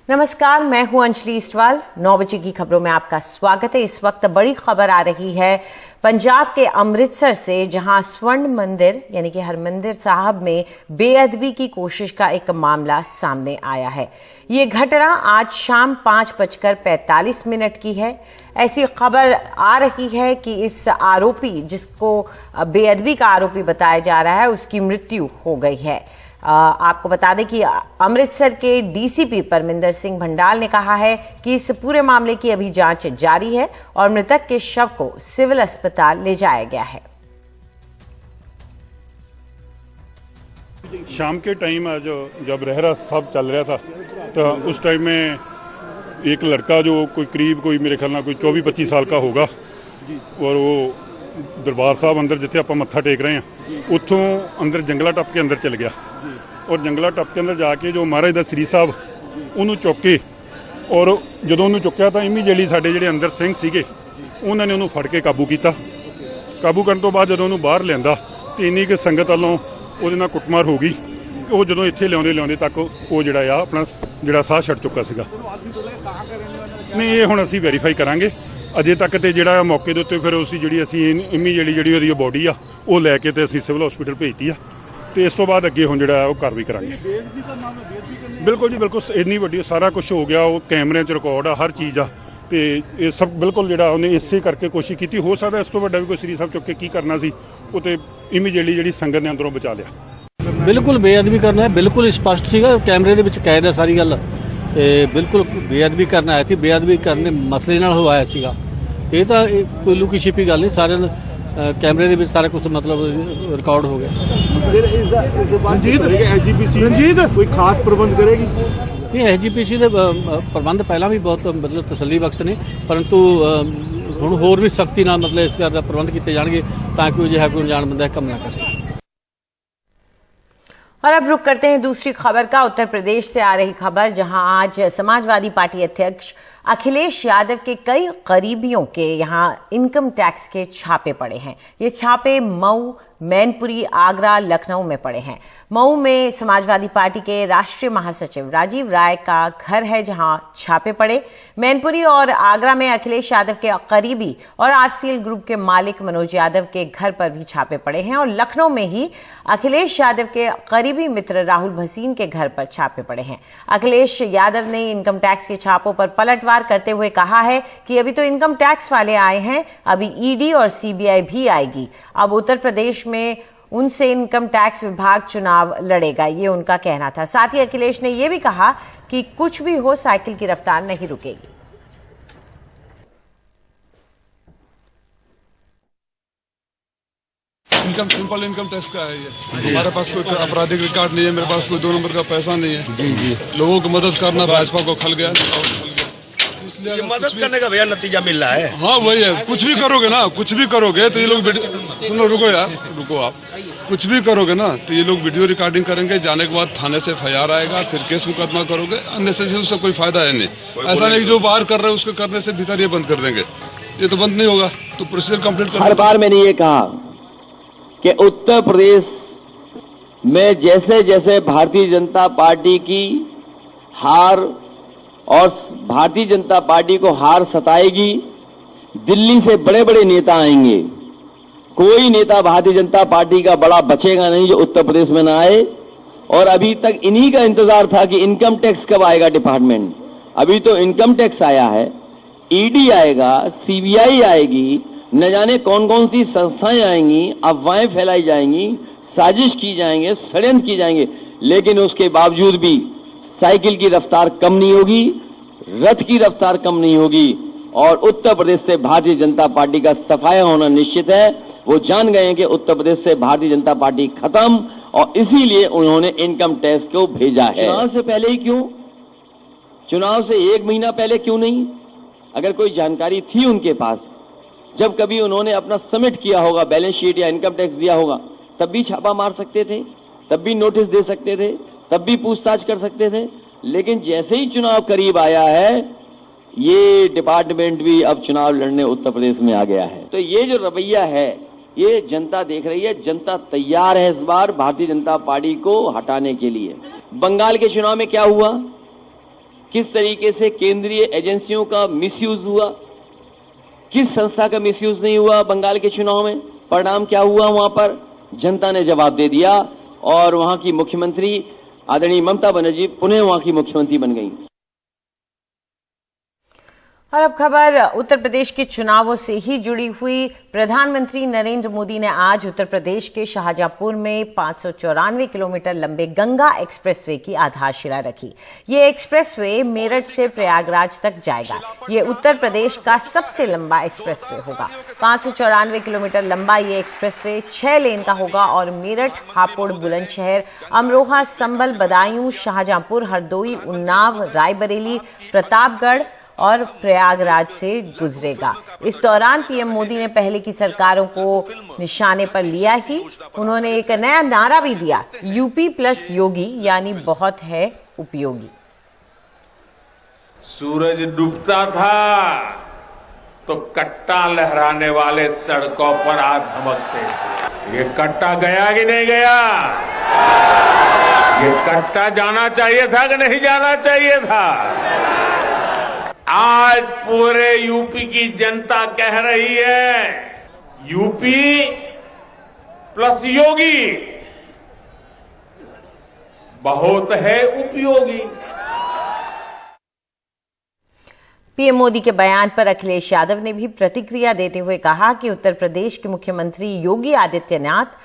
नमस्कार, मैं हूं अंजलि इस्टवाल। 9 बजे की खबरों में आपका स्वागत है। इस वक्त बड़ी खबर आ रही है पंजाब के अमृतसर से, जहां स्वर्ण मंदिर यानी कि हरमंदिर साहब में बेअदबी की कोशिश का एक मामला सामने आया है। ये घटना आज शाम 5:45 की है। ऐसी खबर आ रही है कि इस आरोपी, जिसको बेअदबी का आरोपी बताया जा रहा है, उसकी मृत्यु हो गई है। आपको बता दें कि अमृतसर के डीसीपी परमिंदर सिंह भंडाल ने कहा है कि इस पूरे मामले की अभी जांच जारी है और मृतक के शव को सिविल अस्पताल ले जाया गया है। शाम के टाइम आज जब रहरा साहब चल रहा था तो उस टाइम में एक लड़का जो कोई मेरे ख्याल कोई 24-25 साल का होगा और वो दरबार साहब अंदर जिथे आप मत्था टेक रहे हैं उतों अंदर जंगला टप के अंदर चल गया और जंगला टप के अंदर जाके जो महाराज दा श्री साहब उन्होंने चुक के और जो उन्होंने चुकया तो इमीडिएटली साडे जिहड़े अंदर सिंह सीगे उन्होंने उन्होंने फड़ के काबू किया। काबू करने तो बाद जो उन्होंने बाहर लिया तो इन्नी कि संगत वालों ਉਹਦੇ ਨਾਲ ਕੁੱਟਮਾਰ ਹੋ ਗਈ। ਉਹ ਜਦੋਂ ਇੱਥੇ ਲਿਆਉਂਦੇ ਤੱਕ ਉਹ ਜਿਹੜਾ ਆਪਣਾ ਜਿਹੜਾ ਸਾਹ ਛੱਡ ਚੁੱਕਾ ਸੀਗਾ। ਨਹੀਂ, ਇਹ ਹੁਣ ਅਸੀਂ ਵੈਰੀਫਾਈ ਕਰਾਂਗੇ। ਅਜੇ ਤੱਕ ਤੇ ਜਿਹੜਾ ਮੌਕੇ ਦੇ ਉੱਤੇ ਫਿਰ ਉਸੇ ਜਿਹੜੀ ਅਸੀਂ ਇਮੀਡੀਏਟਲੀ ਜਿਹੜੀ ਉਹਦੀ ਬੋਡੀ ਆ ਉਹ ਲੈ ਕੇ ਤੇ ਅਸੀਂ ਸਿਵਲ ਹਸਪੀਟਲ ਭੇਜਤੀ ਆ ਤੇ ਇਸ ਤੋਂ ਬਾਅਦ ਅੱਗੇ ਹੁਣ ਜਿਹੜਾ ਉਹ ਕਾਰਵਾਈ ਕਰਾਂਗੇ। ਬਿਲਕੁਲ ਜੀ, ਬਿਲਕੁਲ ਇੰਨੀ ਵੱਡੀ ਸਾਰਾ ਕੁਝ ਹੋ ਗਿਆ, ਉਹ ਕੈਮਰਿਆਂ 'ਚ ਰਿਕਾਰਡ ਆ, ਹਰ ਚੀਜ਼ ਆ ਤੇ ਇਹ ਸਭ ਬਿਲਕੁਲ ਜਿਹੜਾ ਉਹਨੇ ਇਸੇ ਕਰਕੇ ਕੋਸ਼ਿਸ਼ ਕੀਤੀ। ਹੋ ਸਕਦਾ ਇਸ ਤੋਂ ਵੱਡਾ ਵੀ ਕੋਈ ਸ੍ਰੀ ਸਾਹਿਬ ਚੁੱਕ ਕੇ ਕੀ ਕਰਨਾ ਸੀ, ਉਹ ਤੇ ਇਮੀਡੀਏਟਲੀ ਜਿਹੜੀ ਸੰਗਤ ਨੇ ਅੰਦਰੋਂ ਬਚਾ ਲਿਆ। ਬਿਲਕੁਲ ਬੇਅਦਬੀ ਕਰਨਾ ਹੈ, ਬਿਲਕੁਲ ਸਪਸ਼ਟ ਸੀਗਾ, ਕੈਮਰੇ ਦੇ ਵਿੱਚ ਕੈਦ ਹੈ ਸਾਰੀ ਗੱਲ ਤੇ ਬਿਲਕੁਲ ਬੇਅਦਬੀ ਕਰਨ ਆਇਆ ਸੀ। ਬੇਅਦਬੀ ਕਰਨ ਦੇ ਮਸਲੇ ਨਾਲ ਹੋਇਆ ਸੀਗਾ। ਇਹ ਤਾਂ ਕੋਈ ਲੁਕੀ ਛਿਪੀ ਗੱਲ ਨਹੀਂ, ਸਾਰਿਆਂ ਨੂੰ कैमरे ਦੇ ਵਿੱਚ ਸਾਰਾ ਕੁਝ ਮਤਲਬ ਰਿਕਾਰਡ ਹੋ ਗਿਆ। ਰਣਜੀਤ ਕੋਈ ਖਾਸ ਪ੍ਰਬੰਧ ਕਰੇਗੀ? ਇਹ ਐਸਜੀਪੀਸੀ ਦੇ ਪ੍ਰਬੰਧ ਪਹਿਲਾਂ ਵੀ ਬਹੁਤ ਮਤਲਬ ਤਸੱਲੀ ਬਖਸ਼ ਨੇ, ਪਰੰਤੂ ਹੁਣ ਹੋਰ ਵੀ ਸਖਤੀ ਨਾਲ ਮਤਲਬ ਇਸ ਦਾ ਪ੍ਰਬੰਧ ਕੀਤੇ ਜਾਣਗੇ ਤਾਂ ਕਿ ਅਜਿਹਾ ਕੋਈ ਅਣਜਾਣ ਬੰਦਾ ਕੰਮ ਨਾ ਕਰ ਸਕੇ। और अब रुक करते हैं दूसरी खबर का। उत्तर प्रदेश से आ रही खबर, जहां आज समाजवादी पार्टी अध्यक्ष अखिलेश यादव के कई करीबियों के यहां इनकम टैक्स के छापे पड़े हैं। ये छापे मऊ, मैनपुरी, आगरा, लखनऊ में पड़े हैं। मऊ में समाजवादी पार्टी के राष्ट्रीय महासचिव राजीव राय का घर है, जहां छापे पड़े। मैनपुरी और आगरा में अखिलेश यादव के करीबी और आरसीएल ग्रुप के मालिक मनोज यादव के घर पर भी छापे पड़े हैं और लखनऊ में ही अखिलेश यादव के करीबी मित्र राहुल भसीन के घर पर छापे पड़े हैं। अखिलेश यादव ने इनकम टैक्स के छापों पर पलटवार करते हुए कहा है कि अभी तो इनकम टैक्स वाले आए हैं, अभी ईडी और सीबीआई भी आएगी। अब उत्तर प्रदेश में उनसे इनकम टैक्स विभाग चुनाव लड़ेगा, ये उनका कहना था। साथ ही अखिलेश ने यह भी कहा कि कुछ भी हो, साइकिल की रफ्तार नहीं रुकेगी। सिंपल इनकम टैक्स का है ये। हमारे पास कोई आपराधिक रिकॉर्ड नहीं है, मेरे पास कोई 2 नंबर का पैसा नहीं है। जी लोगों की मदद करना भाजपा को खल गया, इसलिए मदद करने का भैया नतीजा मिल रहा है। हाँ वही है, कुछ भी करोगे ना, कुछ भी करोगे तो ये लोग सुन लो, रुको यार, रुको आप, कुछ भी करोगे ना तो ये लोग वीडियो रिकॉर्डिंग करेंगे, जाने के बाद थाने से FIR आएगा, फिर केस मुकदमा करोगे, अन्य से उससे कोई फायदा है नहीं। ऐसा नहीं जो बाहर कर रहे हैं उसके करने से भीतर ये बंद कर देंगे, ये तो बंद नहीं होगा, तो प्रोसीजर कंप्लीट कर। हर बार मैंने ये कहा कि उत्तर प्रदेश में जैसे जैसे भारतीय जनता पार्टी की हार और भारतीय जनता पार्टी को हार सताएगी, दिल्ली से बड़े बड़े नेता आएंगे, कोई नेता भारतीय जनता पार्टी का बड़ा बचेगा नहीं जो उत्तर प्रदेश में ना आए। और अभी तक इन्हीं का इंतजार था कि इनकम टैक्स कब आएगा डिपार्टमेंट। अभी तो इनकम टैक्स आया है, ईडी आएगा, सीबीआई आएगी, न जाने कौन कौन सी संस्थाएं आएंगी, अफवाहें फैलाई जाएंगी, साजिश की जाएंगे, षड्यंत्र की जाएंगे, लेकिन उसके बावजूद भी साइकिल की रफ्तार कम नहीं होगी, रथ की रफ्तार कम नहीं होगी और उत्तर प्रदेश से भारतीय जनता पार्टी का सफाया होना निश्चित है। वो जान गए हैं कि उत्तर प्रदेश से भारतीय जनता पार्टी खत्म और इसीलिए उन्होंने इनकम टैक्स को भेजा है। चुनाव से पहले ही क्यों? चुनाव से 1 महीना पहले क्यों नहीं? अगर कोई जानकारी थी उनके पास, जब कभी उन्होंने अपना सबमिट किया होगा बैलेंस शीट या इनकम टैक्स दिया होगा, तब भी छापा मार सकते थे, तब भी नोटिस दे सकते थे, तब भी पूछताछ कर सकते थे। लेकिन जैसे ही चुनाव करीब आया है, ये डिपार्टमेंट भी अब चुनाव लड़ने उत्तर प्रदेश में आ गया है। तो ये जो रवैया है ये जनता देख रही है, जनता तैयार है इस बार भारतीय जनता पार्टी को हटाने के लिए। बंगाल के चुनाव में क्या हुआ? किस तरीके से केंद्रीय एजेंसियों का मिसयूज हुआ, किस संस्था का मिसयूज नहीं हुआ बंगाल के चुनाव में, परिणाम क्या हुआ वहां पर जनता ने जवाब दे दिया और वहां की मुख्यमंत्री आदरणीय ममता बनर्जी पुनः वहां की मुख्यमंत्री बन गई। और अब खबर उत्तर प्रदेश के चुनावों से ही जुड़ी हुई। प्रधानमंत्री नरेंद्र मोदी ने आज उत्तर प्रदेश के शाहजहांपुर में 594 किलोमीटर लंबे गंगा एक्सप्रेसवे की आधारशिला रखी। ये एक्सप्रेसवे मेरठ से प्रयागराज तक जाएगा। ये उत्तर प्रदेश का सबसे लंबा एक्सप्रेसवे होगा। 594 किलोमीटर लंबा ये एक्सप्रेसवे 6 लेन का होगा और मेरठ, हापुड़, बुलंदशहर, अमरोहा, संभल, बदायूं, शाहजहांपुर, हरदोई, उन्नाव, रायबरेली, प्रतापगढ़ और प्रयागराज से गुजरेगा। इस दौरान पीएम मोदी ने पहले की सरकारों को निशाने पर लिया ही उन्होंने एक नया नारा भी दिया, यूपी प्लस योगी, यानी बहुत है उपयोगी। सूरज डूबता था तो कट्टा लहराने वाले सड़कों पर आ धमकते थे। ये कट्टा गया कि नहीं गया? ये कट्टा जाना चाहिए था कि नहीं जाना चाहिए था? आज पूरे यूपी की जनता कह रही है, यूपी प्लस योगी बहुत है उपयोगी। पीएम मोदी के बयान पर अखिलेश यादव ने भी प्रतिक्रिया देते हुए कहा कि उत्तर प्रदेश के मुख्यमंत्री योगी आदित्यनाथ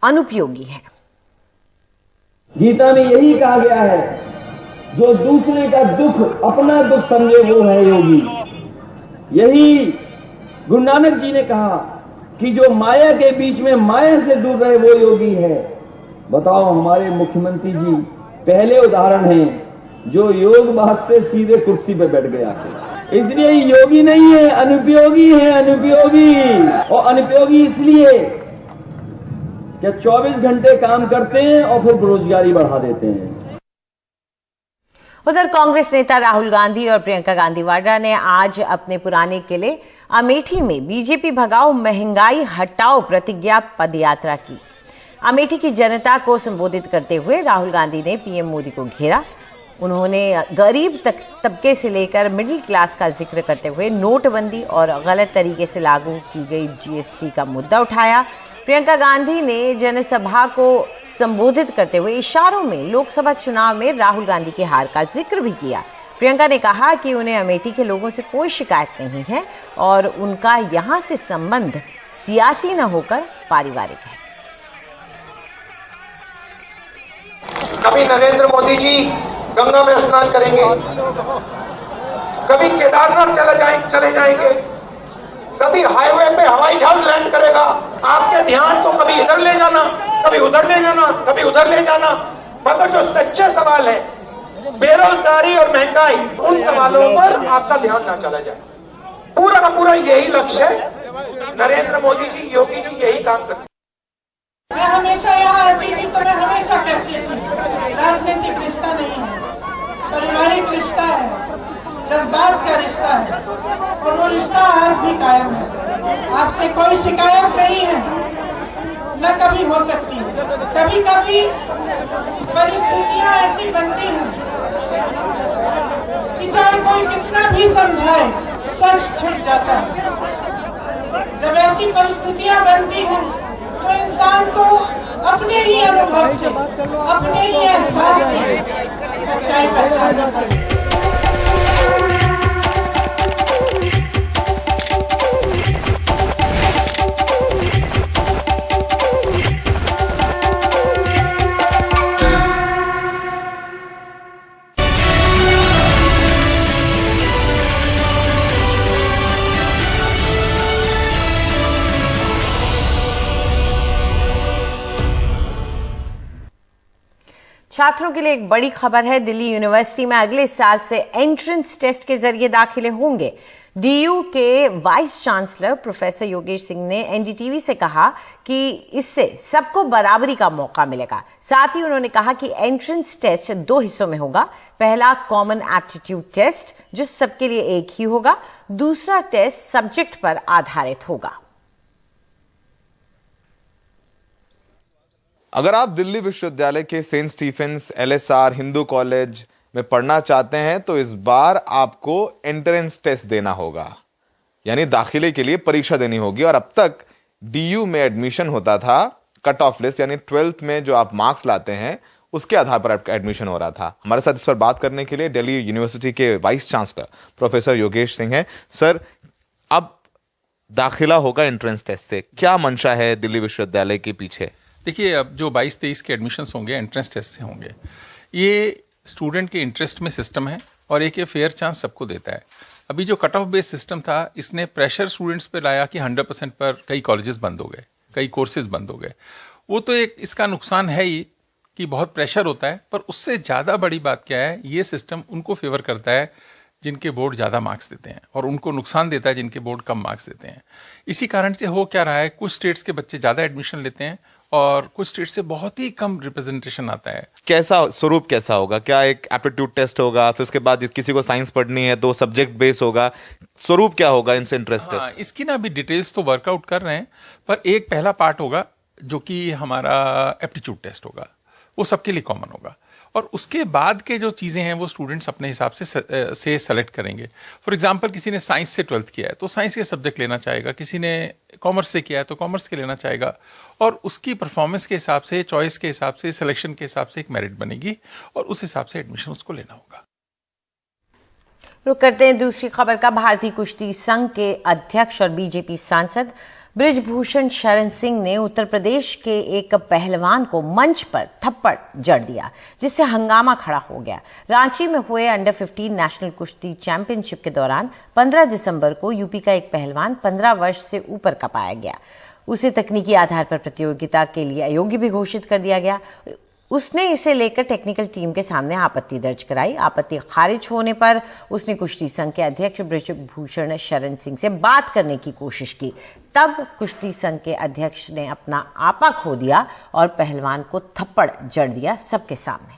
अनुपयोगी हैं। गीता में यही कहा गया है, जो दूसरे का दुख अपना दुख समझे वो है योगी। यही गुरु नानक जी ने कहा कि जो माया के बीच में माया से दूर रहे वो योगी है। बताओ, हमारे मुख्यमंत्री जी पहले उदाहरण हैं जो योग बात से सीधे कुर्सी पे बैठ गया थे। इसलिए योगी नहीं है, अनुपयोगी है, अनुपयोगी। और अनुपयोगी इसलिए कि 24 घंटे काम करते हैं और फिर बेरोजगारी बढ़ा देते हैं। उधर कांग्रेस नेता राहुल गांधी और प्रियंका गांधी वाड्रा ने आज अपने पुराने किले अमेठी में बीजेपी भगाओ महंगाई हटाओ प्रतिज्ञा पदयात्रा की। अमेठी की जनता को संबोधित करते हुए राहुल गांधी ने पीएम मोदी को घेरा। उन्होंने गरीब तबके से लेकर मिडिल क्लास का जिक्र करते हुए नोटबंदी और गलत तरीके से लागू की गई जीएसटी का मुद्दा उठाया। प्रियंका गांधी ने जनसभा को संबोधित करते हुए इशारों में लोकसभा चुनाव में राहुल गांधी की हार का जिक्र भी किया। प्रियंका ने कहा कि उन्हें अमेठी के लोगों से कोई शिकायत नहीं है और उनका यहां से संबंध सियासी न होकर पारिवारिक है। कभी नरेंद्र मोदी जी गंगा में स्नान करेंगे, कभी केदारनाथ चले जाएंगे, कभी हाईवे पे हवाई जहाज लैंड करेगा। आपके ध्यान को कभी इधर ले जाना, कभी उधर ले जाना, कभी उधर ले जाना। मगर जो सच्चे सवाल है, बेरोजगारी और महंगाई, उन सवालों पर आपका ध्यान ना चला जाए। पूरा का पूरा यही लक्ष्य है। नरेंद्र मोदी जी, योगी जी यही काम करते हैं। मैं हमेशा यहाँ आती थी तो मैं हमेशा कहती थी, राजनीतिक रिश्ता नहीं है, पारिवारिक रिश्ता है, जज्बात का रिश्ता है और वो रिश्ता आज भी कायम है। आपसे कोई शिकायत नहीं है, न कभी हो सकती है। कभी कभी परिस्थितियां ऐसी बनती हैं कि चाहे कोई कितना भी समझाए, सच छुट जाता है। जब ऐसी परिस्थितियां बनती हैं तो इंसान को अपने ही अनुभव से, अपने ही एहसास से सच्चाई पहचाननी पड़ती है। छात्रों के लिए एक बड़ी खबर है। दिल्ली यूनिवर्सिटी में अगले साल से एंट्रेंस टेस्ट के जरिए दाखिले होंगे। डीयू के vice chancellor professor Yogesh Singh ने एनडीटीवी से कहा कि इससे सबको बराबरी का मौका मिलेगा। साथ ही उन्होंने कहा कि एंट्रेंस टेस्ट 2 हिस्सों में होगा। पहला कॉमन एप्टीट्यूड टेस्ट जो सबके लिए एक ही होगा, दूसरा टेस्ट सब्जेक्ट पर आधारित होगा। अगर आप दिल्ली विश्वविद्यालय के Saint Stephen's, LSR, Hindu college, में पढ़ना चाहते हैं तो इस बार आपको एंट्रेंस टेस्ट देना होगा, यानी दाखिले के लिए परीक्षा देनी होगी। और अब तक डीयू में एडमिशन होता था कट ऑफ लिस्ट, यानी 12th में जो आप मार्क्स लाते हैं उसके आधार पर आपका एडमिशन हो रहा था। हमारे साथ इस पर बात करने के लिए दिल्ली यूनिवर्सिटी के vice chancellor professor Yogesh Singh हैं। सर, अब दाखिला होगा एंट्रेंस टेस्ट से, क्या मंशा है दिल्ली विश्वविद्यालय के पीछे? देखिए, अब जो 22-23 के एडमिशन्स होंगे एंट्रेंस टेस्ट से होंगे। ये स्टूडेंट के इंटरेस्ट में सिस्टम है और एक ये फेयर चांस सबको देता है। अभी जो कट ऑफ बेस्ड सिस्टम था, इसने प्रेशर स्टूडेंट्स पे लाया कि 100% पर कई कॉलेजेस बंद हो गए, कई कोर्सेज बंद हो गए। वो तो एक इसका नुकसान है ही कि बहुत प्रेशर होता है, पर उससे ज़्यादा बड़ी बात क्या है, ये सिस्टम उनको फेवर करता है जिनके बोर्ड ज़्यादा मार्क्स देते हैं और उनको नुकसान देता है जिनके बोर्ड कम मार्क्स देते हैं। इसी कारण से हो क्या रहा है, कुछ स्टेट्स के बच्चे ज़्यादा एडमिशन लेते हैं और कुछ स्टेट से बहुत ही कम रिप्रेजेंटेशन आता है। कैसा स्वरूप कैसा होगा? क्या एक एप्टीट्यूड टेस्ट होगा, फिर उसके बाद किसी को साइंस पढ़नी है तो सब्जेक्ट बेस होगा? स्वरूप क्या होगा इनसे इंटरेस्ट टेस्ट? इसकी ना अभी डिटेल्स तो वर्कआउट कर रहे हैं, पर एक पहला पार्ट होगा जो कि हमारा एप्टीट्यूड टेस्ट होगा, वो सबके लिए कॉमन होगा। और उसके बाद के जो चीज़ें हैं वो स्टूडेंट्स अपने हिसाब से सेलेक्ट करेंगे। फॉर एग्जांपल, किसी ने साइंस से 12th किया है तो साइंस के सब्जेक्ट लेना चाहेगा, किसी ने कॉमर्स से किया है तो कॉमर्स के लेना चाहेगा, और उसकी परफॉर्मेंस के हिसाब से, चॉइस के हिसाब से, सिलेक्शन के हिसाब से एक मेरिट बनेगी और उस हिसाब से एडमिशन उसको लेना होगा। रुक करते हैं दूसरी खबर का। भारतीय कुश्ती संघ के अध्यक्ष और बीजेपी सांसद बृजभूषण शरण सिंह ने उत्तर प्रदेश के एक पहलवान को मंच पर थप्पड़ जड़ दिया, जिससे हंगामा खड़ा हो गया। रांची में हुए अंडर 15 नेशनल कुश्ती चैंपियनशिप के दौरान 15 दिसंबर को यूपी का एक पहलवान 15 वर्ष से ऊपर का पाया गया। उसे तकनीकी आधार पर प्रतियोगिता के लिए अयोग्य भी घोषित कर दिया गया। उसने इसे लेकर टेक्निकल टीम के सामने आपत्ति दर्ज कराई। आपत्ति खारिज होने पर उसने कुश्ती संघ के अध्यक्ष बृजभूषण शरण सिंह से बात करने की कोशिश की। तब कुश्ती संघ के अध्यक्ष ने अपना आपा खो दिया और पहलवान को थप्पड़ जड़ दिया सबके सामने।